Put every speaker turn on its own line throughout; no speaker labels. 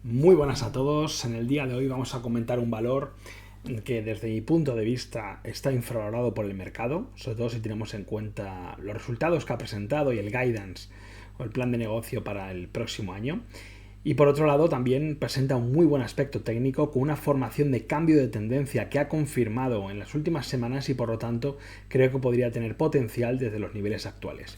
Muy buenas a todos. En el día de hoy vamos a comentar un valor que desde mi punto de vista está infravalorado por el mercado, sobre todo si tenemos en cuenta los resultados que ha presentado y el guidance o el plan de negocio para el próximo año. Y por otro lado también presenta un muy buen aspecto técnico con una formación de cambio de tendencia que ha confirmado en las últimas semanas y por lo tanto creo que podría tener potencial desde los niveles actuales.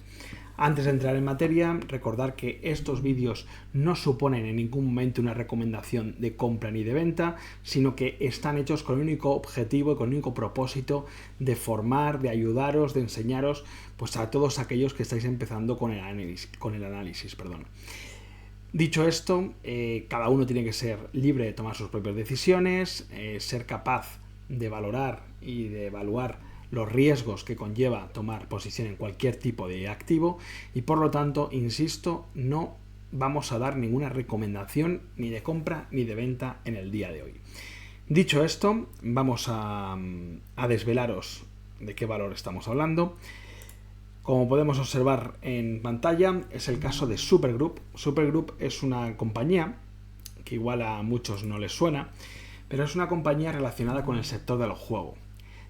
Antes de entrar en materia, recordar que estos vídeos no suponen en ningún momento una recomendación de compra ni de venta, sino que están hechos con el único objetivo y con el único propósito de formar, de ayudaros, de enseñaros pues, a todos aquellos que estáis empezando con el análisis. Dicho esto, cada uno tiene que ser libre de tomar sus propias decisiones, ser capaz de valorar y de evaluar los riesgos que conlleva tomar posición en cualquier tipo de activo y por lo tanto, insisto, no vamos a dar ninguna recomendación ni de compra ni de venta en el día de hoy. Dicho esto, vamos a desvelaros de qué valor estamos hablando. Como podemos observar en pantalla, es el caso de Supergroup. Supergroup es una compañía que igual a muchos no les suena, pero es una compañía relacionada con el sector del juego,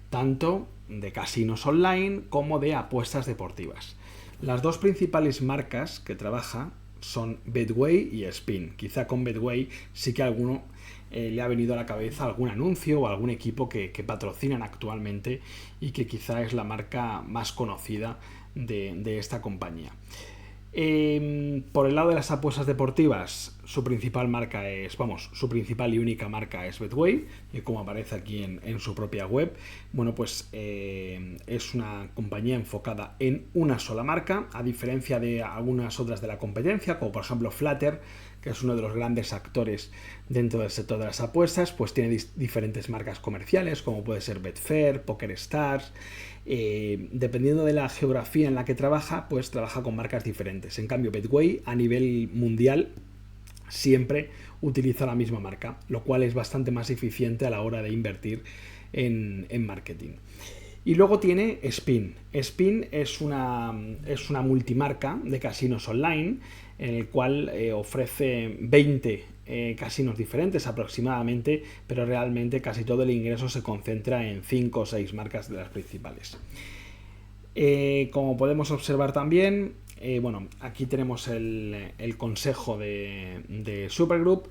tanto de casinos online como de apuestas deportivas. Las dos principales marcas que trabaja son Betway y Spin. Quizá con Betway sí que a alguno le ha venido a la cabeza algún anuncio o algún equipo que patrocinan actualmente y que quizá es la marca más conocida de esta compañía. Por el lado de las apuestas deportivas, su principal y única marca es Betway, y como aparece aquí en su propia web, es una compañía enfocada en una sola marca, a diferencia de algunas otras de la competencia, como por ejemplo Flutter, que es uno de los grandes actores dentro del sector de las apuestas, pues tiene diferentes marcas comerciales, como puede ser Betfair, PokerStars. Dependiendo de la geografía en la que trabaja, pues trabaja con marcas diferentes. En cambio, Betway a nivel mundial siempre utiliza la misma marca, lo cual es bastante más eficiente a la hora de invertir en marketing. Y luego tiene Spin. Spin es una multimarca de casinos online en el cual ofrece 20 casinos diferentes aproximadamente, pero realmente casi todo el ingreso se concentra en 5 o 6 marcas de las principales. Como podemos observar también, aquí tenemos el consejo de Supergroup.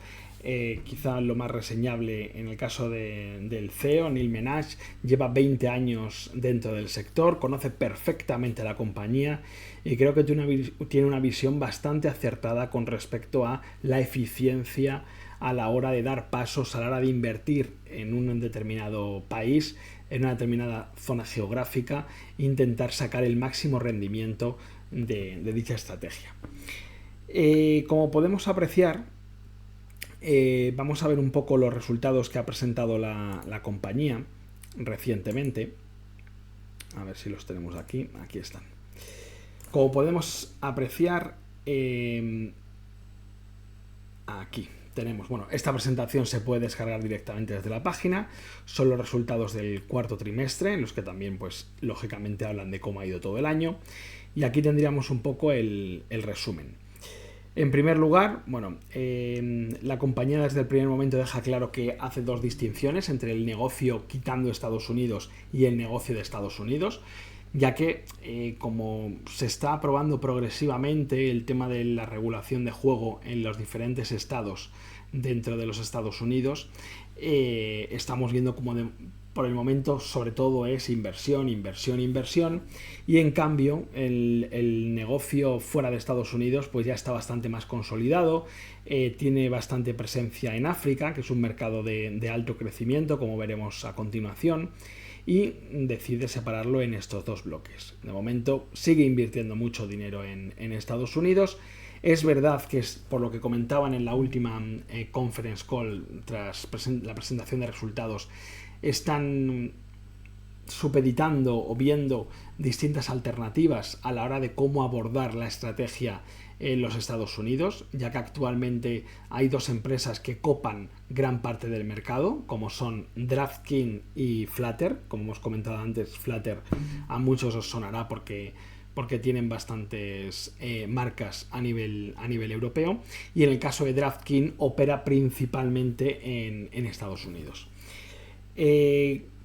Quizá lo más reseñable en el caso del CEO, Neil Menage, lleva 20 años dentro del sector, conoce perfectamente la compañía y creo que tiene una visión bastante acertada con respecto a la eficiencia a la hora de dar pasos, a la hora de invertir en un determinado país, en una determinada zona geográfica, e intentar sacar el máximo rendimiento de dicha estrategia. Como podemos apreciar, vamos a ver un poco los resultados que ha presentado la compañía recientemente. A ver si los tenemos aquí. Aquí están. Como podemos apreciar, aquí tenemos, esta presentación se puede descargar directamente desde la página. Son los resultados del cuarto trimestre, en los que también, pues, lógicamente hablan de cómo ha ido todo el año. Y aquí tendríamos un poco el resumen. En primer lugar, la compañía desde el primer momento deja claro que hace dos distinciones entre el negocio quitando Estados Unidos y el negocio de Estados Unidos, ya que como se está aprobando progresivamente el tema de la regulación de juego en los diferentes estados dentro de los Estados Unidos, estamos viendo como por el momento sobre todo es inversión, y en cambio el negocio fuera de Estados Unidos pues ya está bastante más consolidado, tiene bastante presencia en África, que es un mercado de alto crecimiento, como veremos a continuación, y decide separarlo en estos dos bloques. De momento sigue invirtiendo mucho dinero en Estados Unidos. Es verdad que es por lo que comentaban en la última conference call tras la presentación de resultados, están supeditando o viendo distintas alternativas a la hora de cómo abordar la estrategia en los Estados Unidos, ya que actualmente hay dos empresas que copan gran parte del mercado, como son DraftKings y Flutter. Como hemos comentado antes, Flutter a muchos os sonará porque porque tienen bastantes marcas a nivel europeo, y en el caso de DraftKings opera principalmente en Estados Unidos.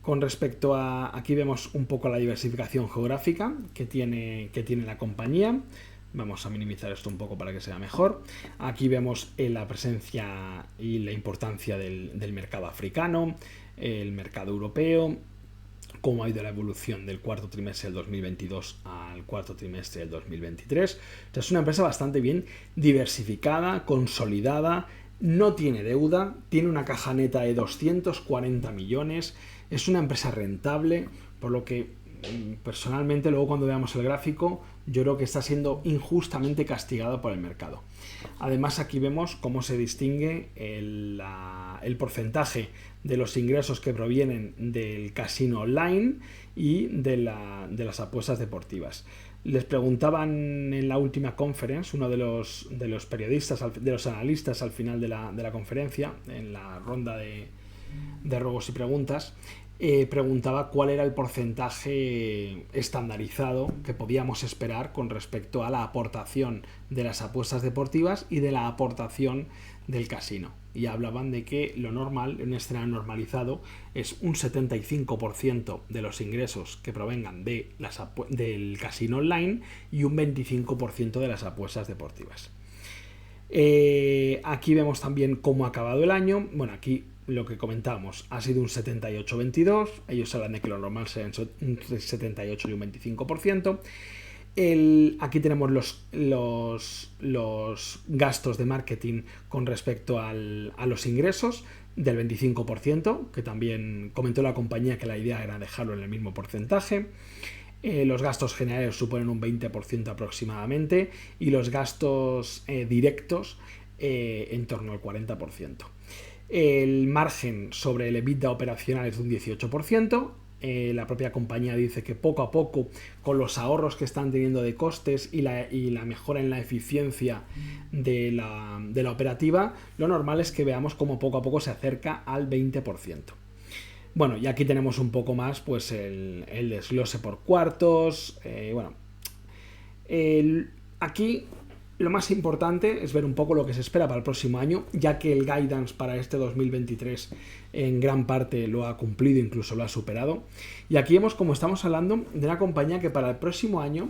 Con respecto a, aquí vemos un poco la diversificación geográfica que tiene la compañía. Vamos a minimizar esto un poco para que sea mejor. Aquí vemos la presencia y la importancia del mercado africano, el mercado europeo, cómo ha ido la evolución del cuarto trimestre del 2022 al cuarto trimestre del 2023. Entonces, es una empresa bastante bien diversificada, consolidada, no tiene deuda, tiene una caja neta de 240 millones, es una empresa rentable, por lo que personalmente, luego cuando veamos el gráfico, yo creo que está siendo injustamente castigado por el mercado. Además, aquí vemos cómo se distingue el porcentaje de los ingresos que provienen del casino online y de las apuestas deportivas. Les preguntaban en la última conference, uno de los periodistas, de los analistas al final de la conferencia, en la ronda de ruegos y preguntas, preguntaba cuál era el porcentaje estandarizado que podíamos esperar con respecto a la aportación de las apuestas deportivas y de la aportación del casino. Y hablaban de que lo normal, en un escenario normalizado, es un 75% de los ingresos que provengan del casino online y un 25% de las apuestas deportivas. Aquí vemos también cómo ha acabado el año. Bueno, aquí lo que comentábamos ha sido un 78-22. Ellos hablan de que lo normal sea un 78 y un 25%. Aquí tenemos los gastos de marketing con respecto a los ingresos del 25%, que también comentó la compañía que la idea era dejarlo en el mismo porcentaje. Los gastos generales suponen un 20% aproximadamente y los gastos directos en torno al 40%. El margen sobre el EBITDA operacional es de un 18%. La propia compañía dice que poco a poco, con los ahorros que están teniendo de costes y la mejora en la eficiencia de la operativa, lo normal es que veamos cómo poco a poco se acerca al 20%. Bueno, y aquí tenemos un poco más pues el desglose por cuartos. Aquí lo más importante es ver un poco lo que se espera para el próximo año, ya que el guidance para este 2023 en gran parte lo ha cumplido, incluso lo ha superado. Y aquí vemos como estamos hablando de una compañía que para el próximo año,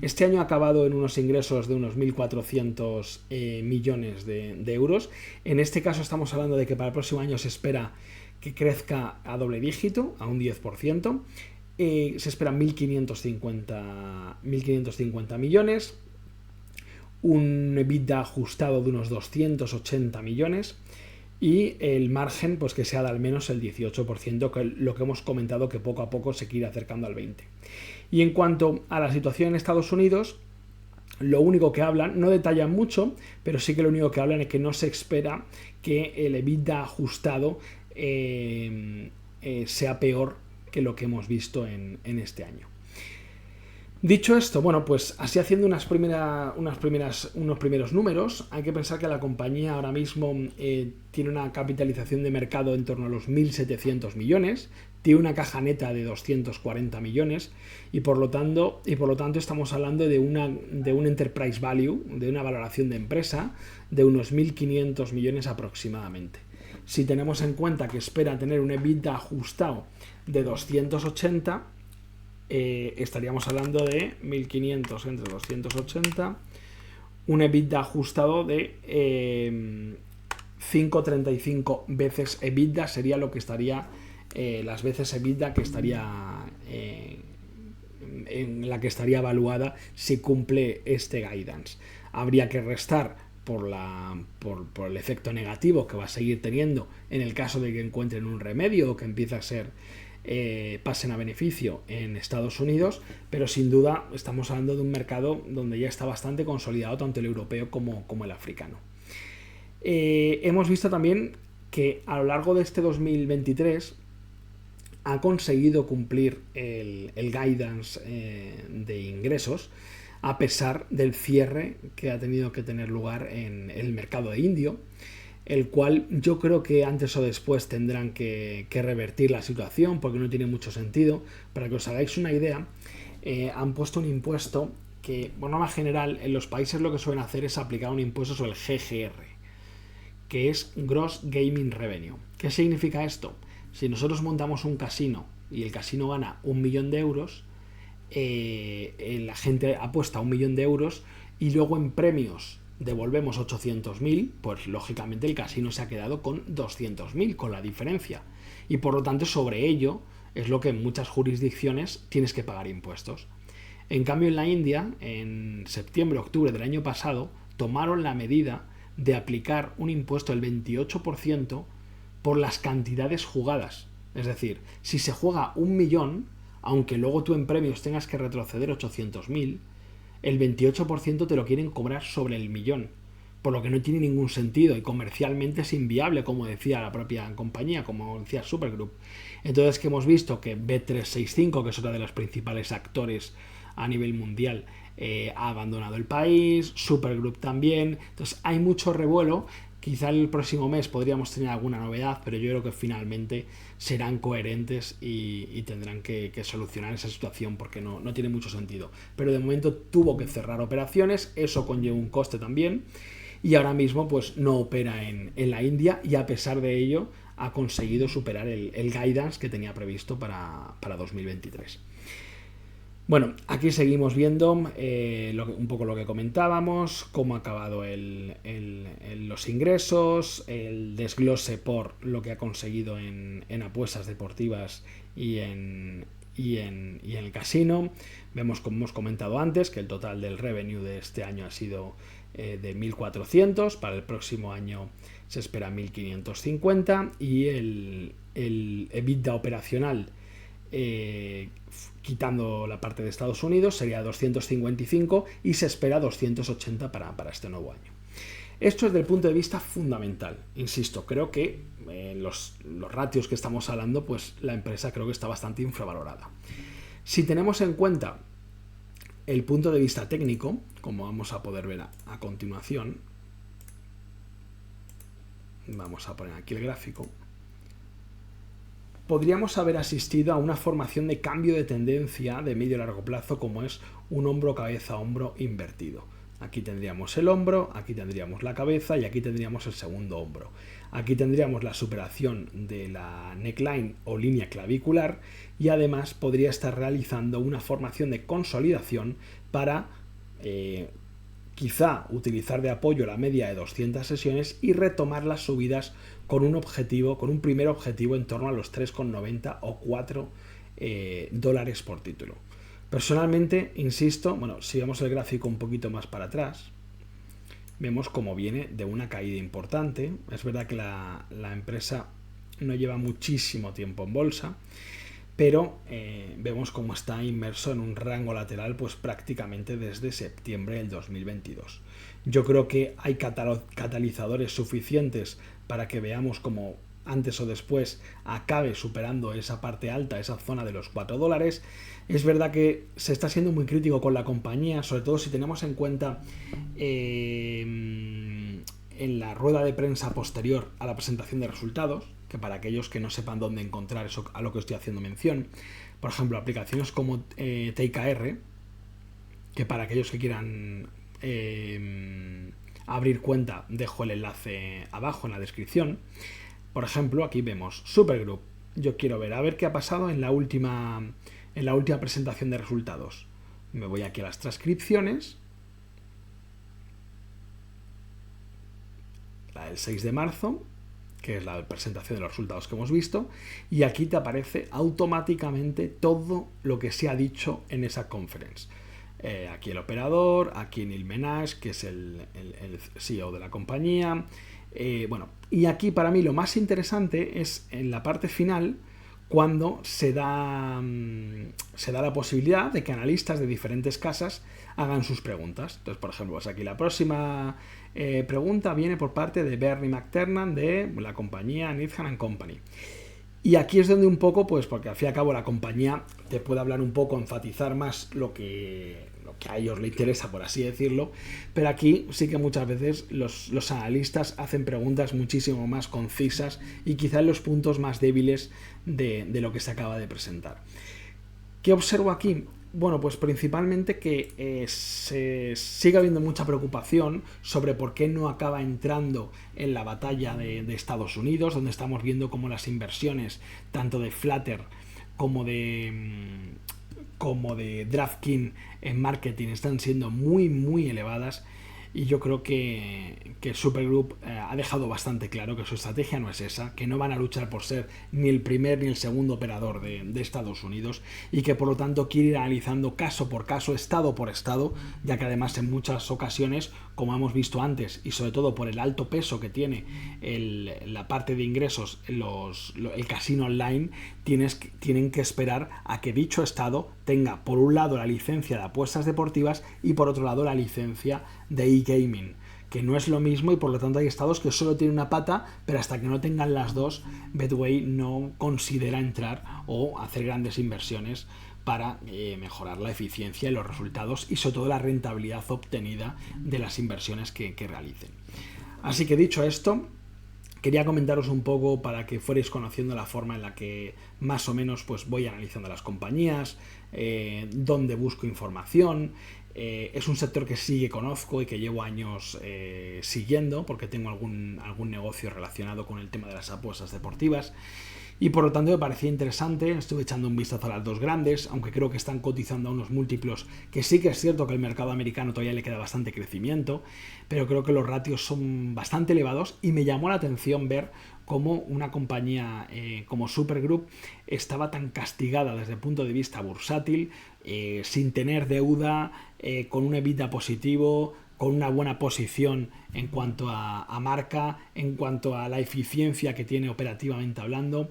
este año ha acabado en unos ingresos de unos 1.400 millones de euros. En este caso estamos hablando de que para el próximo año se espera que crezca a doble dígito, a un 10%. Se esperan 1.550 millones. Un EBITDA ajustado de unos 280 millones y el margen pues que sea de al menos el 18%, que es lo que hemos comentado, que poco a poco se quiere acercando al 20%. Y en cuanto a la situación en Estados Unidos, lo único que hablan, no detallan mucho, pero sí que lo único que hablan es que no se espera que el EBITDA ajustado sea peor que lo que hemos visto en este año. Dicho esto, bueno, pues así haciendo unos primeros números, hay que pensar que la compañía ahora mismo tiene una capitalización de mercado en torno a los 1.700 millones, tiene una caja neta de 240 millones y por lo tanto estamos hablando de un enterprise value, de una valoración de empresa de unos 1.500 millones aproximadamente. Si tenemos en cuenta que espera tener un EBITDA ajustado de 280, estaríamos hablando de 1.500 entre 280, un EBITDA ajustado de 5,35 veces EBITDA sería lo que estaría, las veces EBITDA que estaría en la que estaría evaluada si cumple este guidance. Habría que restar por el efecto negativo que va a seguir teniendo en el caso de que encuentren un remedio o que empiece a ser pasen a beneficio en Estados Unidos, pero sin duda estamos hablando de un mercado donde ya está bastante consolidado tanto el europeo como el africano. Hemos visto también que a lo largo de este 2023 ha conseguido cumplir el guidance de ingresos a pesar del cierre que ha tenido que tener lugar en el mercado de indio, el cual yo creo que antes o después tendrán que revertir la situación porque no tiene mucho sentido. Para que os hagáis una idea, han puesto un impuesto que, por norma general, en los países lo que suelen hacer es aplicar un impuesto sobre el GGR, que es Gross Gaming Revenue. ¿Qué significa esto? Si nosotros montamos un casino y el casino gana 1 millón de euros, la gente apuesta 1 millón de euros y luego en premios devolvemos 800.000, pues lógicamente el casino se ha quedado con 200.000, con la diferencia. Y por lo tanto sobre ello es lo que en muchas jurisdicciones tienes que pagar impuestos. En cambio en la India, en septiembre-octubre del año pasado, tomaron la medida de aplicar un impuesto del 28% por las cantidades jugadas. Es decir, si se juega 1 millón, aunque luego tú en premios tengas que retroceder 800.000, el 28% te lo quieren cobrar sobre el millón, por lo que no tiene ningún sentido y comercialmente es inviable, como decía la propia compañía, como decía Supergroup. Entonces que hemos visto que Bet365, que es otra de los principales actores a nivel mundial, ha abandonado el país, Supergroup también, entonces hay mucho revuelo. Quizá el próximo mes podríamos tener alguna novedad, pero yo creo que finalmente serán coherentes y tendrán que solucionar esa situación porque no tiene mucho sentido. Pero de momento tuvo que cerrar operaciones, eso conlleva un coste también, y ahora mismo pues no opera en la India y a pesar de ello ha conseguido superar el guidance que tenía previsto para 2023. Bueno, aquí seguimos viendo un poco lo que comentábamos, cómo ha acabado los ingresos, el desglose por lo que ha conseguido en apuestas deportivas y en el casino. Vemos, como hemos comentado antes, que el total del revenue de este año ha sido de 1.400, para el próximo año se espera 1.550 y el EBITDA operacional, quitando la parte de Estados Unidos, sería 255 y se espera 280 para este nuevo año. Esto es desde el punto de vista fundamental. Insisto, creo que los ratios que estamos hablando, pues la empresa creo que está bastante infravalorada. Si tenemos en cuenta el punto de vista técnico, como vamos a poder ver a continuación, vamos a poner aquí el gráfico, podríamos haber asistido a una formación de cambio de tendencia de medio y largo plazo, como es un hombro cabeza hombro invertido. Aquí tendríamos el hombro, aquí tendríamos la cabeza y aquí tendríamos el segundo hombro. Aquí tendríamos la superación de la neckline o línea clavicular y además podría estar realizando una formación de consolidación para quizá utilizar de apoyo la media de 200 sesiones y retomar las subidas con un primer objetivo en torno a los 3,90 o 4 dólares por título. Personalmente, insisto, bueno, si vemos el gráfico un poquito más para atrás, vemos cómo viene de una caída importante. Es verdad que la empresa no lleva muchísimo tiempo en bolsa, pero vemos cómo está inmerso en un rango lateral pues prácticamente desde septiembre del 2022. Yo creo que hay catalizadores suficientes para que veamos cómo antes o después acabe superando esa parte alta, esa zona de los 4 dólares. Es verdad que se está siendo muy crítico con la compañía, sobre todo si tenemos en cuenta en la rueda de prensa posterior a la presentación de resultados, que para aquellos que no sepan dónde encontrar eso a lo que estoy haciendo mención, por ejemplo, aplicaciones como TKR, que para aquellos que quieran abrir cuenta, dejo el enlace abajo en la descripción. Por ejemplo, aquí vemos Supergroup. Yo quiero ver a ver qué ha pasado en la última presentación de resultados. Me voy aquí a las transcripciones, la del 6 de marzo, que es la presentación de los resultados que hemos visto, y aquí te aparece automáticamente todo lo que se ha dicho en esa conference. Aquí el operador, aquí Neil Menage, que es el CEO de la compañía. Bueno, y aquí para mí lo más interesante es en la parte final, cuando se da la posibilidad de que analistas de diferentes casas hagan sus preguntas. Entonces, por ejemplo, pues aquí la próxima pregunta viene por parte de Bernie McTernan de la compañía Needham & Company. Y aquí es donde un poco, pues porque al fin y al cabo la compañía te puede hablar un poco, enfatizar más lo que a ellos les interesa, por así decirlo, pero aquí sí que muchas veces los analistas hacen preguntas muchísimo más concisas y quizás los puntos más débiles de lo que se acaba de presentar. ¿Qué observo aquí? Bueno, pues principalmente que se sigue habiendo mucha preocupación sobre por qué no acaba entrando en la batalla de Estados Unidos, donde estamos viendo cómo las inversiones tanto de Flutter como de DraftKings en marketing están siendo muy muy elevadas, y yo creo que Supergroup ha dejado bastante claro que su estrategia no es esa, que no van a luchar por ser ni el primer ni el segundo operador de Estados Unidos, y que por lo tanto quiere ir analizando caso por caso, estado por estado, ya que además en muchas ocasiones, como hemos visto antes, y sobre todo por el alto peso que tiene la parte de ingresos, el casino online, tienen que esperar a que dicho estado tenga por un lado la licencia de apuestas deportivas y por otro lado la licencia de e-gaming, que no es lo mismo, y por lo tanto hay estados que solo tienen una pata, pero hasta que no tengan las dos, Betway no considera entrar o hacer grandes inversiones para mejorar la eficiencia y los resultados, y sobre todo la rentabilidad obtenida de las inversiones que realicen. Así que dicho esto, quería comentaros un poco para que fuerais conociendo la forma en la que más o menos pues voy analizando las compañías, dónde busco información. Es un sector que sí que conozco y que llevo años siguiendo, porque tengo algún negocio relacionado con el tema de las apuestas deportivas. Y por lo tanto me parecía interesante. Estuve echando un vistazo a las dos grandes, aunque creo que están cotizando a unos múltiplos que sí que es cierto que el mercado americano todavía le queda bastante crecimiento, pero creo que los ratios son bastante elevados, y me llamó la atención ver cómo una compañía como Supergroup estaba tan castigada desde el punto de vista bursátil, sin tener deuda, con un EBITDA positivo, con una buena posición en cuanto a marca, en cuanto a la eficiencia que tiene operativamente hablando,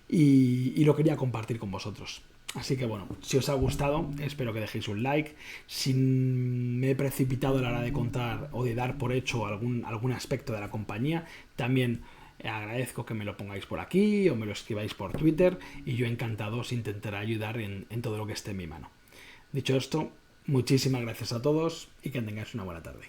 y lo quería compartir con vosotros. Así que bueno, si os ha gustado, espero que dejéis un like. Si me he precipitado a la hora de contar o de dar por hecho algún aspecto de la compañía, también agradezco que me lo pongáis por aquí o me lo escribáis por Twitter, y yo encantado os intentaré ayudar en todo lo que esté en mi mano. Dicho esto, muchísimas gracias a todos y que tengáis una buena tarde.